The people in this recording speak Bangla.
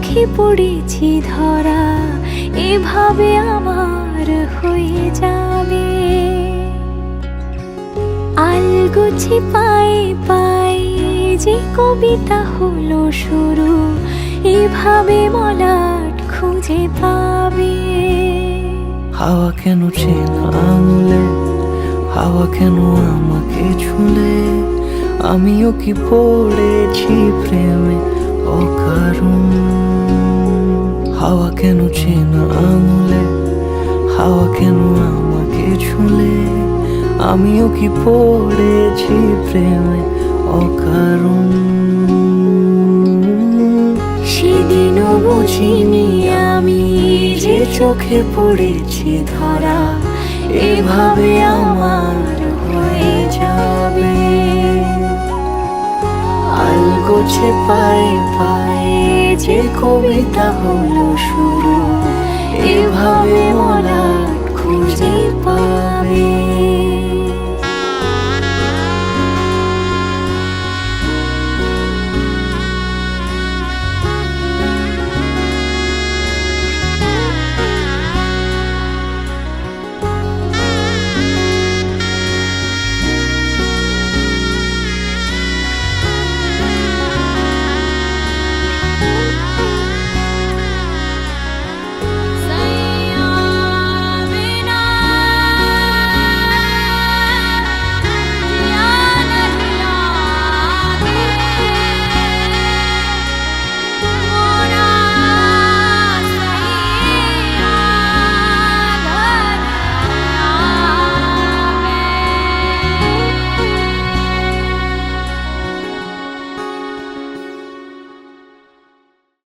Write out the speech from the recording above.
চোখে পড়েছি ধরা, এভাবে আমার হয়ে যাবে। আলগোছে পায়ে পায়ে যে কবিতা হলো শুরু, এভাবে মলাট খুঁজে পাবে। হাওয়া কেন চেনা আঙুলে, হাওয়া কেন আমাকে ছুলে, আমিও কি পড়েছি প্রেমে অকারণ। হাওয়া কেন চেনা আঙুলে, হাওয়া কেন আমাকে ছুলে, আমিও কি পড়েছি প্রেমে অকারণ। সেদিনও বুঝিনি আমি যে চোখে পড়েছি ধরা, এভাবে আমার হয়ে যাবে। আলগোছে পায়ে পায়ে যে কবিতা হলো শুরু, এভাবে